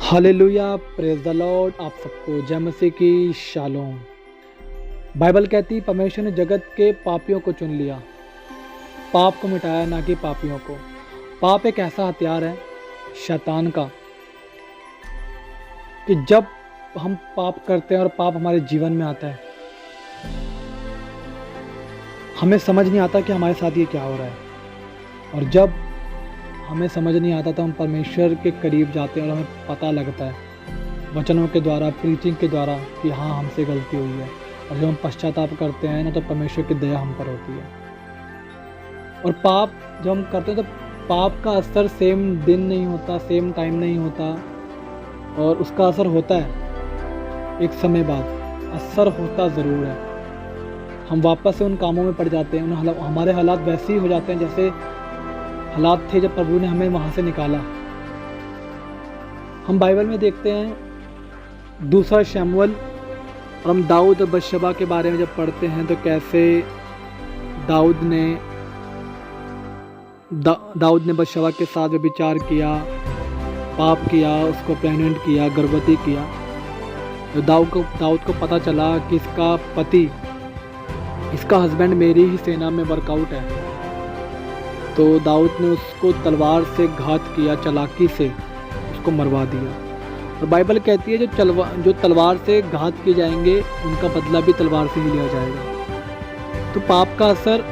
Hallelujah, praise the Lord. आप सबको जय मसीह की शालोम। बाइबल कहती परमेश्वर ने जगत के पापियों को चुन लिया, पाप को मिटाया ना कि पापियों को। पाप एक ऐसा हथियार है शैतान का कि जब हम पाप करते हैं और पाप हमारे जीवन में आता है, हमें समझ नहीं आता कि हमारे साथ ये क्या हो रहा है। और जब हमें समझ नहीं आता तो हम परमेश्वर के करीब जाते हैं और हमें पता लगता है वचनों के द्वारा, प्रीचिंग के द्वारा कि हाँ, हमसे गलती हुई है। और जब हम पश्चाताप करते हैं ना, तो परमेश्वर की दया हम पर होती है। और पाप जब हम करते हैं तो पाप का असर सेम दिन नहीं होता, सेम टाइम नहीं होता, और उसका असर होता है एक समय बाद, असर होता ज़रूर है। हम वापस से उन कामों में पड़ जाते हैं, हमारे हालात वैसे ही हो जाते हैं जैसे हालात थे जब प्रभु ने हमें वहाँ से निकाला। हम बाइबल में देखते हैं दूसरा शमूएल, और हम दाऊद और बतशेबा के बारे में जब पढ़ते हैं तो कैसे दाऊद ने बतशेबा के साथ व्यभिचार किया, पाप किया, उसको प्रेग्नेंट किया, गर्भवती किया। तो दाऊद को पता चला कि इसका पति, इसका हस्बैंड मेरी ही सेना में वर्कआउट है। तो दाऊद ने उसको तलवार से घात किया, चालाकी से उसको मरवा दिया। और बाइबल कहती है जो तलवार से घात किए जाएंगे उनका बदला भी तलवार से ही लिया जाएगा। तो पाप का असर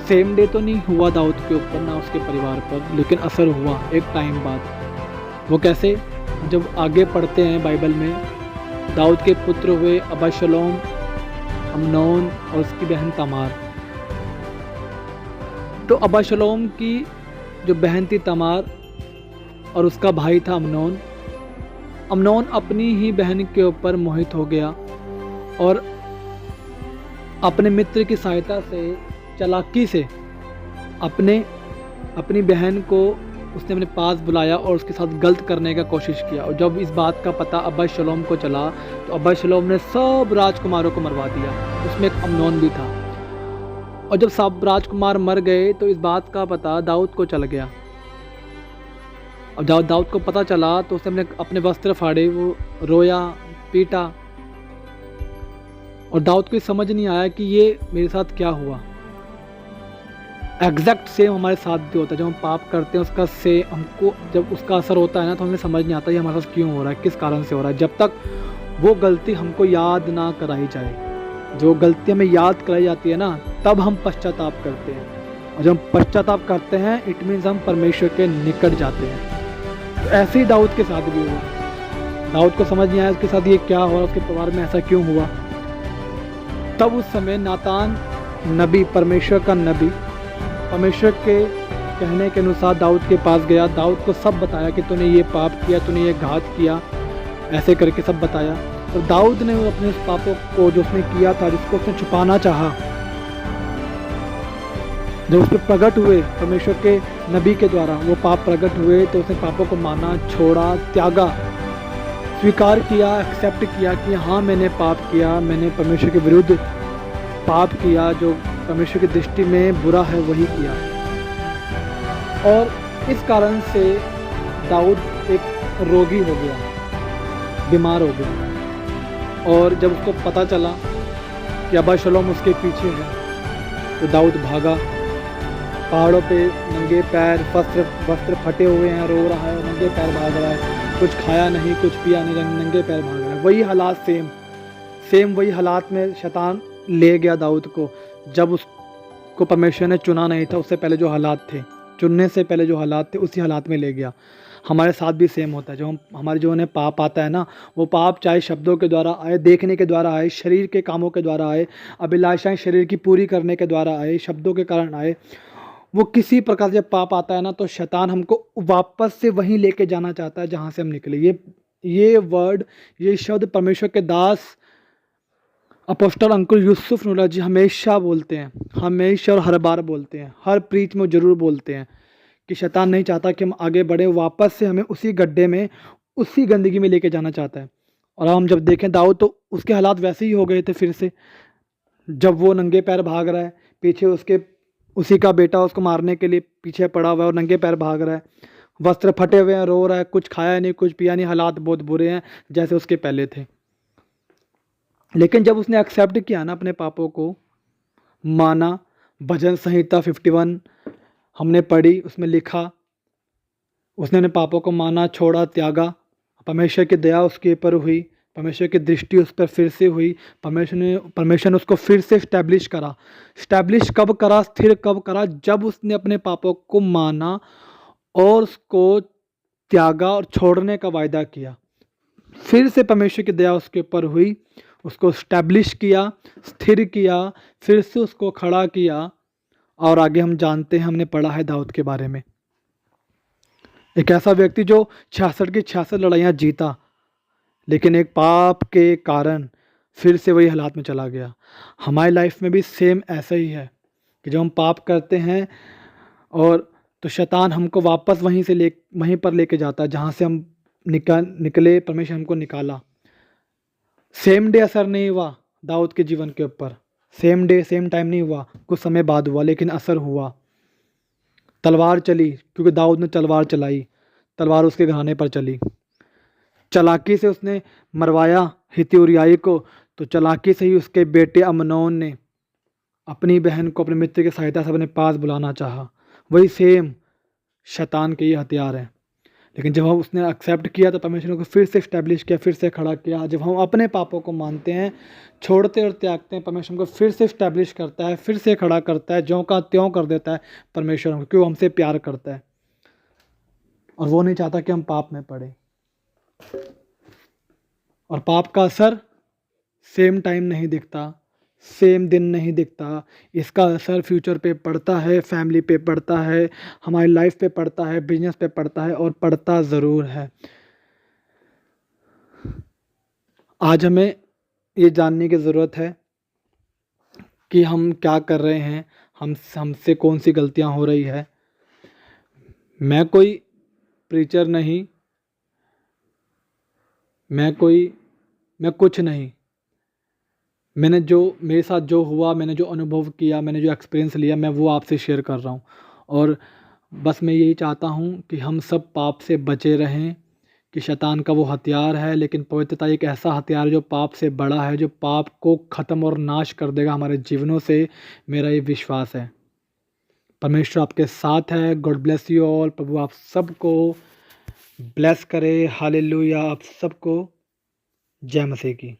सेम डे तो नहीं हुआ दाऊद के ऊपर ना उसके परिवार पर, लेकिन असर हुआ एक टाइम बाद। वो कैसे? जब आगे पढ़ते हैं बाइबल में, दाऊद के पुत्र हुए अबशालोम, अम्नोन और उसकी बहन तमार। तो अबशालोम की जो बहन थी तमार और उसका भाई था अम्नोन अपनी ही बहन के ऊपर मोहित हो गया और अपने मित्र की सहायता से, चालाकी से अपनी बहन को उसने अपने पास बुलाया और उसके साथ गलत करने का कोशिश किया। और जब इस बात का पता अबशालोम को चला तो अबशालोम ने सब राजकुमारों को मरवा दिया, उसमें एक अम्नोन भी था। और जब सब राजकुमार मर गए तो इस बात का पता दाऊद को चल गया। और जब दाऊद को पता चला तो उसने अपने वस्त्र फाड़े, वो रोया, पीटा। और दाऊद को समझ नहीं आया कि ये मेरे साथ क्या हुआ। एग्जैक्ट सेम हमारे साथ भी होता है। जब हम पाप करते हैं उसका से हमको जब उसका असर होता है ना, तो हमें समझ नहीं आता ये हमारे साथ क्यों हो रहा है, किस कारण से हो रहा है, जब तक वो गलती हमको याद ना कराई जाए। जो गलती हमें याद कराई जाती है ना, तब हम पश्चाताप करते हैं। और जब हम पश्चाताप करते हैं, इट मीन्स हम परमेश्वर के निकट जाते हैं। तो ऐसे ही दाऊद के साथ भी हुआ। दाऊद को समझ नहीं आया उसके साथ ये क्या हुआ, उसके परिवार में ऐसा क्यों हुआ। तब उस समय नातान नबी, परमेश्वर का नबी, परमेश्वर के कहने के अनुसार दाऊद के पास गया, दाऊद को सब बताया कि तूने ये पाप किया, तूने ये घात किया, ऐसे करके सब बताया। तो दाऊद ने अपने उस पापों को जो उसने किया था, जिसको उसने छुपाना चाहा, जब उस पर प्रकट हुए परमेश्वर के नबी के द्वारा वो पाप प्रकट हुए, तो उसने पापों को माना, छोड़ा, त्यागा, स्वीकार किया, एक्सेप्ट किया कि हाँ, मैंने पाप किया, मैंने परमेश्वर के विरुद्ध पाप किया, जो परमेश्वर की दृष्टि में बुरा है वही किया। और इस कारण से दाऊद एक रोगी हो गया, बीमार हो गया। और जब उसको पता चला कि अबशालोम उसके पीछे है, तो दाऊद भागा पहाड़ों पे, नंगे पैर, वस्त्र फटे हुए हैं, रो रहा है, नंगे पैर भाग रहा है, कुछ खाया नहीं, कुछ पिया नहीं, नंगे पैर भाग रहा है। वही हालात सेम वही हालात में शैतान ले गया दाऊद को। जब उसको परमेश्वर ने चुना नहीं था, उससे पहले जो हालात थे, चुनने से पहले जो हालात थे, उसी हालात में ले गया। हमारे साथ भी सेम होता है। जो हमारे जो उन्हें पाप आता है ना, वो पाप चाहे शब्दों के द्वारा आए, देखने के द्वारा आए, शरीर के कामों के द्वारा आए, अभिलाषाएं शरीर की पूरी करने के द्वारा आए, शब्दों के कारण आए, वो किसी प्रकार से पाप आता है ना, तो शैतान हमको वापस से वहीं लेके जाना चाहता है जहाँ से हम निकले। ये शब्द परमेश्वर के दास अपोस्टल अंकुल यूसुफ नूला जी हमेशा बोलते हैं, हमेशा और हर बार बोलते हैं, हर प्रीच में जरूर बोलते हैं कि शैतान नहीं चाहता कि हम आगे बढ़े, वापस से हमें उसी गड्ढे में, उसी गंदगी में लेके जाना चाहता है। और हम जब देखें दाऊद, तो उसके हालात वैसे ही हो गए थे फिर से। जब वो नंगे पैर भाग रहा है, पीछे उसी का बेटा उसको मारने के लिए पीछे पड़ा हुआ है और नंगे पैर भाग रहा है। वस्त्र फटे हुए हैं, रो रहा है, कुछ खाया नहीं, कुछ पिया नहीं, हालात बहुत बुरे हैं जैसे उसके पहले थे। लेकिन जब उसने एक्सेप्ट किया ना अपने पापों को, माना, भजन संहिता 51 हमने पढ़ी, उसमें लिखा, उसने अपने पापों को माना, छोड़ा, त्यागा, परमेश्वर की दया उसके ऊपर हुई, परमेश्वर की दृष्टि उस पर फिर से हुई, परमेश्वर ने उसको फिर से स्टैब्लिश करा। स्टैब्लिश कब करा, स्थिर कब करा? जब उसने अपने पापों को माना और उसको त्यागा और छोड़ने का वायदा किया। फिर से परमेश्वर की दया उसके ऊपर हुई, उसको स्टैब्लिश किया, स्थिर किया, फिर से उसको खड़ा किया। और आगे हम जानते हैं, हमने पढ़ा है दाऊद के बारे में, एक ऐसा व्यक्ति जो 66 की 66 लड़ाइयाँ जीता, लेकिन एक पाप के कारण फिर से वही हालात में चला गया। हमारी लाइफ में भी सेम ऐसा ही है कि जब हम पाप करते हैं और तो शैतान हमको वापस वहीं पर लेके जाता है जहाँ से हम निकले, परमेश्वर हमको निकाला। सेम डे असर नहीं हुआ दाऊद के जीवन के ऊपर, सेम डे सेम टाइम नहीं हुआ, कुछ समय बाद हुआ, लेकिन असर हुआ। तलवार चली, क्योंकि दाऊद ने तलवार चलाई, तलवार उसके घराने पर चली। चालाकी से उसने मरवाया हित्ती उरियाई को, तो चालाकी से ही उसके बेटे अमनोन ने अपनी बहन को अपने मित्र की सहायता से अपने पास बुलाना चाहा। वही सेम शैतान के ये हथियार हैं। लेकिन जब हम उसने एक्सेप्ट किया तो परमेश्वर ने को फिर से इस्टेब्लिश किया, फिर से खड़ा किया। जब हम अपने पापों को मानते हैं, छोड़ते और त्यागते हैं, परमेश्वर को फिर से इस्टेब्लिश करता है, फिर से खड़ा करता है, ज्यों का त्यों कर देता है। परमेश्वर हमको, क्यों? हमसे प्यार करता है और वो नहीं चाहता कि हम पाप में पड़े। और पाप का असर सेम टाइम नहीं दिखता, सेम दिन नहीं दिखता, इसका असर फ्यूचर पे पड़ता है, फैमिली पे पड़ता है, हमारी लाइफ पे पड़ता है, बिजनेस पे पड़ता है, और पड़ता ज़रूर है। आज हमें ये जानने की ज़रूरत है कि हम क्या कर रहे हैं, हमसे कौन सी गलतियां हो रही है। मैं कोई प्रीचर नहीं, मैं कुछ नहीं। मेरे साथ जो हुआ, मैंने जो अनुभव किया, मैंने जो एक्सपीरियंस लिया, मैं वो आपसे शेयर कर रहा हूँ। और बस मैं यही चाहता हूँ कि हम सब पाप से बचे रहें, कि शैतान का वो हथियार है, लेकिन पवित्रता एक ऐसा हथियार है जो पाप से बड़ा है, जो पाप को ख़त्म और नाश कर देगा हमारे जीवनों से। मेरा ये विश्वास है। परमेश्वर आपके साथ है। God bless you all. प्रभु आप सबको ब्लेस करे। हालेलुया। आप सबको जय मसीह की।